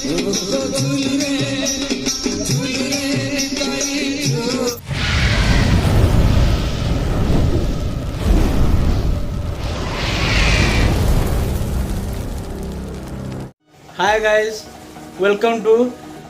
Hi guys, welcome to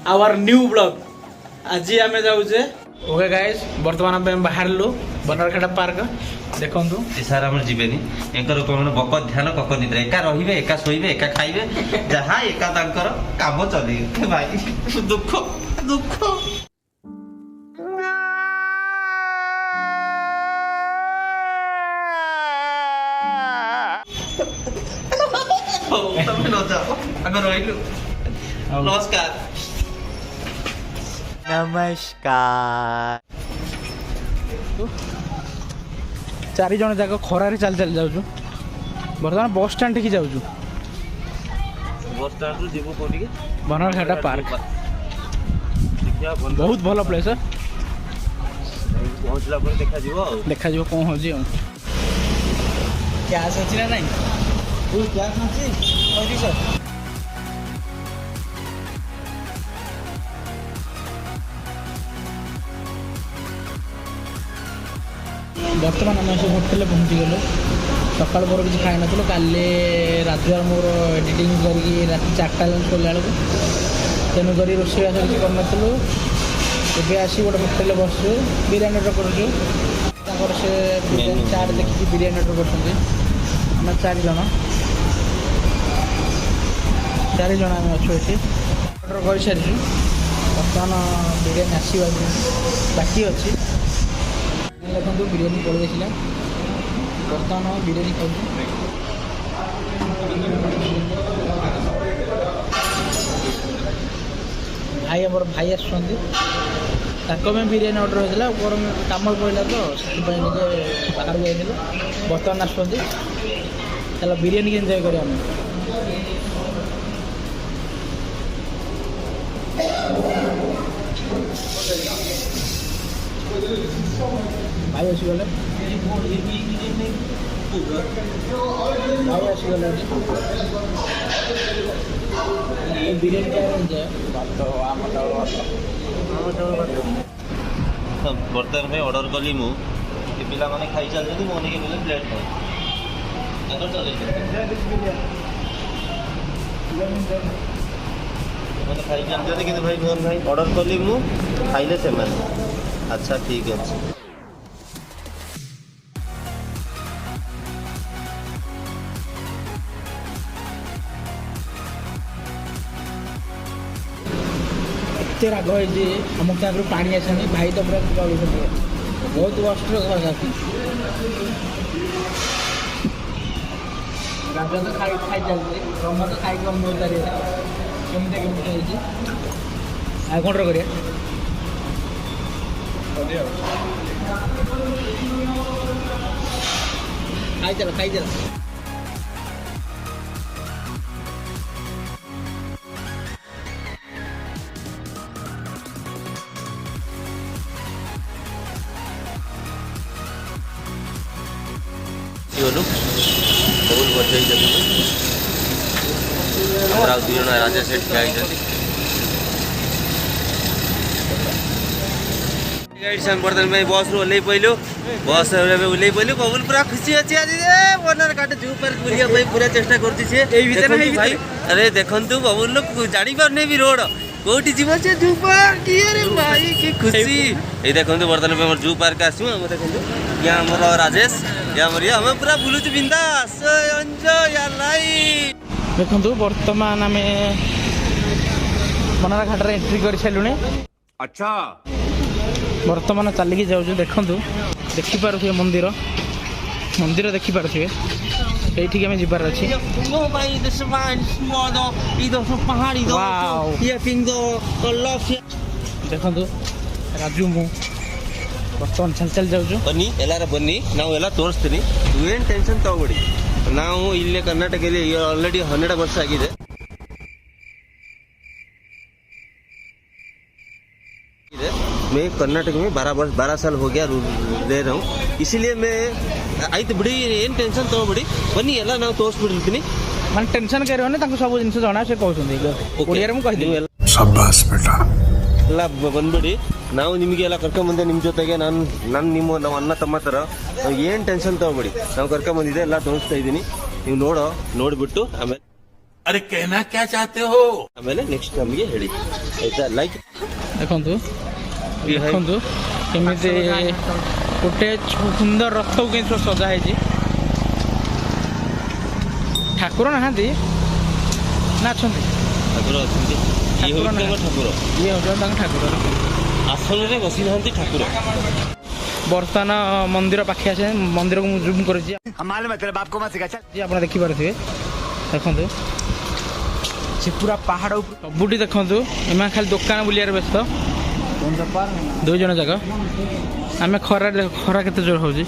our new blog. आज आम जाऊे okay guys, बर्तमान आम बाहर बनरघाटा पार्क देखु सार आम जीवेनि बक ध्यान कक निद्रा एका रे एका शोबे एका खाइबे जहाँ एका काम चल भाई दुख दुख तमें न जाओ आम रही नमस्कार नमस्कार। चारि जन जाक खरारे चल चल जाऊँ। बर्तमान बस स्टैंड ठीक जाऊँ। बस स्टैंड जीव कौन बनरघाटा पार्क बहुत भल प्लेस। पहुँचला देखा कौन हो कैश अच्छी ना नहीं कैश अच्छी सर। बर्तमान आम सब होटेल पहुँची गलु। सकाल पर किसी खाई नु काली रात मोर एडिटिंग करके रात 4टा लंच कला बेलू तेणुक रोषेईबास किसी करूँ। ଏବେ आसी गोटे होटेल बस बिरियानी अर्डर कर से बिरियानी चाट देखिए बिरियानी अर्डर कर आम 4 जन आम अच्छे ये अर्डर कर सारी। बर्तमान बिरियानी आसवा बाकी अच्छी देखो बिरियानी पड़ जाइए। बर्तमान बिरियानी खाऊ भाई आम भाई आसमें बिरियानी अर्डर होता कम पड़ा तो से बाहर जाइए। बर्तमान आसुँच चलो बिरियानी के एंजॉय करें। भाई आसीगले बिरियानी बर्तमान में ऑर्डर कली मु पिला माने खाई चलते मोने के बोले प्लेट मैंने खाई चलते कि भाई मोहन भाई ऑर्डर कली मु खाइले से अच्छा ठीक है। एत राग है आम आगे पानी आसानी भाई तो पूरा बहुत कष्ट राजा तो खाई खाई चलते रम तो खाई कम कमी आ कौन कर खाई चल बहुत बजे हमारा दुई जन राजा सेठ ठिया बर्तन में बस रू ओल्ल पैलु बस ओल्ल पैलु बबुल पूरा खुशी अच्छी आज बनरघाट जू पार्क बुलिया पूरा चेष्टा कर। अरे देखु बबुल जानी पारे भी रोड कौटी जीव से जू पार्क भाई की खुशी ये देखो बर्तमान में जू पार्क आसू देखो यहाँ आम राजेश आम पूरा बुलूँ बिंदास देखु बर्तमान आम बनरघाट एंट्री कर सारे। अच्छा बर्तमान चलिकी जाऊँ देखु देखिपे मंदिर मंदिर देखिपे ये आम जीवार अच्छी। देखु राजू मु बर्तमान चल चल जाऊँ बनी एलार बनी ना तोर्स्ती तू ಏನು ಟೆನ್ಷನ್ ತಗೋಬೇಡಿ ನಾವು ಇಲ್ಲೇ ಕರ್ನಾಟಕದಲ್ಲಿ ಆಲ್ರೆಡಿ 12 ವರ್ಷ ಆಗಿದೆ। मैं कर्नाटक में 12 साल हो गया रह रहा हूँ, इसीलिए मैं आयत बिड़ी ಏನು ಟೆನ್ಷನ್ ತಗೋಬೇಡಿ बनी ಎಲ್ಲ ನಾವು ತೋರಿಸ್ಬಿಟ್ಟಿರ್ತೀನಿ ମାନେ ଟେନସନ୍ କରିବନି ତାଙ୍କୁ ସବୁ ଜିନିଷ ଜଣା ସେ କହୁଛନ୍ତି ଓଡ଼ିଆରେ ମୁଁ କହିଦେବି शाबाश बेटा ಎಲ್ಲ ಬಂದ್ಬಿಡಿ ನಾವು ನಿಮಗೆ ಎಲ್ಲ ಕರ್ಕೊಂಬಂದೆ ನಿಮ್ಮ ಜೊತೆಗೆ ನಾನು ನಮ್ಮ ಅಣ್ಣ ತಮ್ಮ ಥರ ಏನು ಟೆನ್ಷನ್ ತಗೋಬೇಡಿ ನಾವು ಕರ್ಕೊಂಬಂದಿದ್ದೆ ಎಲ್ಲ ತೋರಿಸ್ತಾ ಇದ್ದೀನಿ ನೀವು ನೋಡ್ಬಿಟ್ಟು ಆಮೇಲೆ अरे कहना क्या चाहते हो ಆಮೇಲೆ ನೆಕ್ಸ್ಟ್ ನಮಗೆ ಹೇಳಿ ಆಯ್ತಾ ಲೈಕ್ ଦେଖନ୍ତୁ କେମିତି ଗୋଟେ ସୁନ୍ଦର ରଥକୁ କେମିତି ସଜା ହେଇଛି ଠାକୁର ନାହାନ୍ତି ନା ଅଛନ୍ତି ଠାକୁର ଅଛନ୍ତି ଇଏ ହେଉଛି ତାଙ୍କ ଠାକୁର ଇଏ ହେଉଛନ୍ତି ତାଙ୍କ ଠାକୁର ଆସନରେ ବସିନାହାନ୍ତି ଠାକୁର ବର୍ତ୍ତମାନ ମନ୍ଦିର ପାଖେ ଆସେ ମନ୍ଦିରକୁ ମୁଁ ଜୁମ୍ କରିଛି मालूम है तेरे बाप को मत सिखा चल ଆପଣ ଦେଖିପାରୁଥିବେ ଦେଖନ୍ତୁ ସେ ପୁରା ପାହାଡ଼ ଉପରେ ସବୁଠି ଦେଖନ୍ତୁ ଏମାନେ ଖାଲି ଦୋକାନ ବୁଲିବାରେ ବ୍ୟସ୍ତ 2 ଜଣ ଯାକ ଆମେ ଖରା କେତେ ଜୋର ହେଉଛି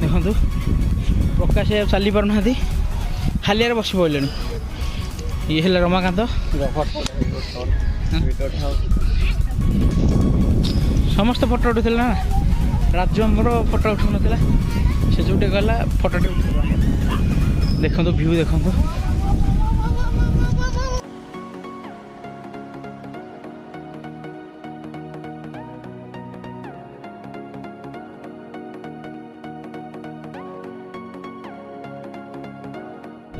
ଦେଖନ୍ତୁ ପ୍ରକାଶ ଚାଲି ପାରୁନାହାନ୍ତି ହାଲିଆରେ ବସି ପଡ଼ିଲେଣି ଇଏ ହେଲା ରମାକାନ୍ତ ସମସ୍ତେ ଫଟୋ ଉଠୁଥିଲେ ନା ରାଜୁ ଆମର ଫଟୋ ଉଠୁନଥିଲା ସେ ଯେଉଁଠି ଗଲା ଫଟୋଟି ଉଠେଇବା ଦେଖନ୍ତୁ ଭ୍ୟୁ ଦେଖନ୍ତୁ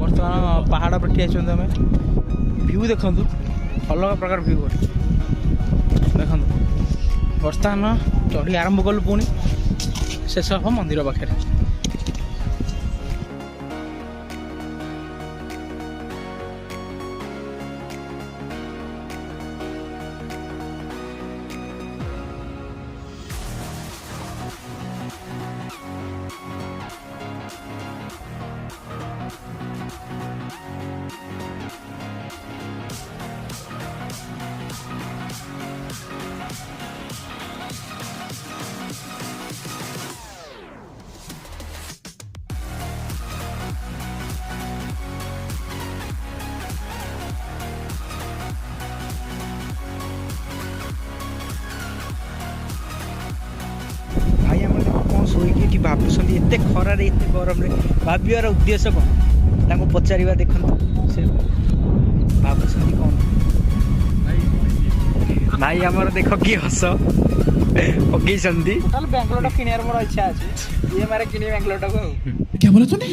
ବର୍ତ୍ତମାନ ପାହାଡ଼ ଉପରେ ଠିଆ ହେଇଛନ୍ତି ଆମେ ଭ୍ୟୁ ଦେଖନ୍ତୁ ଅଲଗା ପ୍ରକାର ଭ୍ୟୁ ଗୋଟେ ଦେଖନ୍ତୁ ବର୍ତ୍ତମାନ ଚଢ଼ି ଆରମ୍ଭ କଲୁ ପୁଣି ଶେଷ ହେବ ମନ୍ଦିର ପାଖରେ ଶୋଇକି ଏଠି ଭାବୁଛନ୍ତି ଏତେ ଖରାରେ ଏତେ ଗରମରେ ଭାବିବାର ଉଦ୍ଦେଶ୍ୟ କ'ଣ ତାଙ୍କୁ ପଚାରିବା ଦେଖନ୍ତୁ ସେ ଭାବୁଛନ୍ତି କ'ଣ ଭାଇ ଆମର ଦେଖ କି ହସ ପକେଇଛନ୍ତି ବାଙ୍ଗଲୋରଟା କିଣିବାର ମୋର ଇଚ୍ଛା ଅଛି ଇଏମଆଇରେ କିଣିବି ବାଙ୍ଗଲୋରଟାକୁ ଆଉ क्या बोला तूने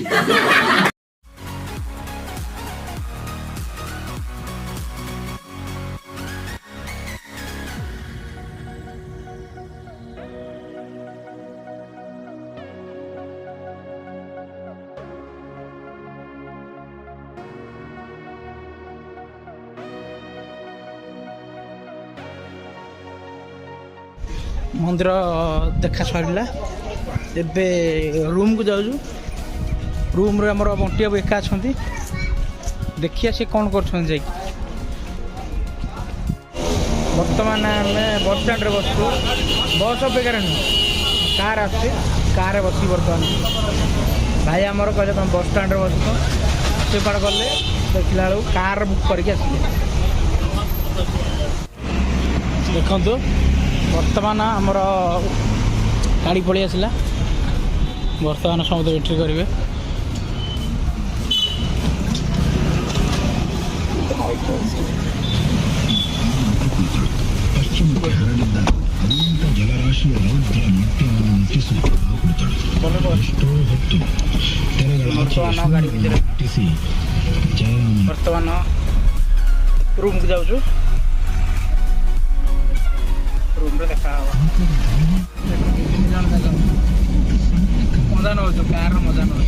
ମନ୍ଦିର ଦେଖା ସରିଲା ଏବେ ରୁମ୍କୁ ଯାଉଛୁ ରୁମ୍ରେ ଆମର ବଣ୍ଟି ବାବୁ ଏକା ଅଛନ୍ତି ଦେଖିବା ସେ କ'ଣ କରୁଛନ୍ତି ଯାଇକି ବର୍ତ୍ତମାନ ଆମେ ବସ୍ ଷ୍ଟାଣ୍ଡରେ ବସୁଛୁ ବସ୍ ଅପେକ୍ଷାରେ ନୁହେଁ କାର୍ ଆସୁଛି କାର୍ରେ ବସିକି ବର୍ତ୍ତମାନ ଭାଇ ଆମର କହିଲେ ତୁମେ ବସ୍ ଷ୍ଟାଣ୍ଡରେ ବସୁଛ ସେ କୁଆଡ଼େ ଗଲେ ଦେଖିଲା ବେଳକୁ କାର୍ ବୁକ୍ କରିକି ଆସିଲେ ଦେଖନ୍ତୁ ବର୍ତ୍ତମାନ ଆମର ଗାଡ଼ି ପଳେଇ ଆସିଲା ବର୍ତ୍ତମାନ ସମୁଦ୍ର ଏଣ୍ଟ୍ରି କରିବେ ବର୍ତ୍ତମାନ ଗାଡ଼ି ଭିତରେ ବର୍ତ୍ତମାନ रूम को जाऊँ रूम देखा मजा नौ कार मजा नौ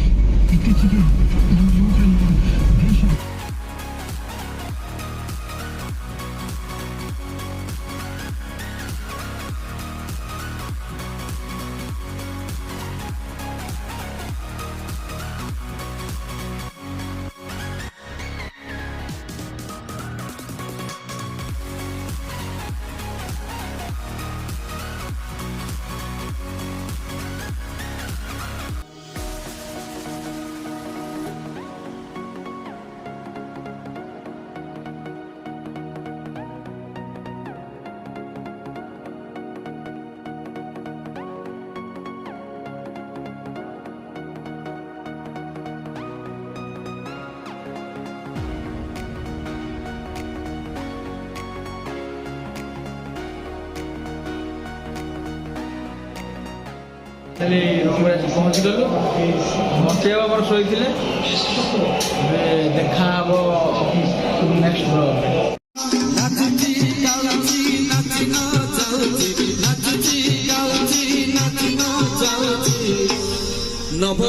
रूम पहुँची गलु मते आम शोई देखा नेक्स्ट ब्लॉग नभ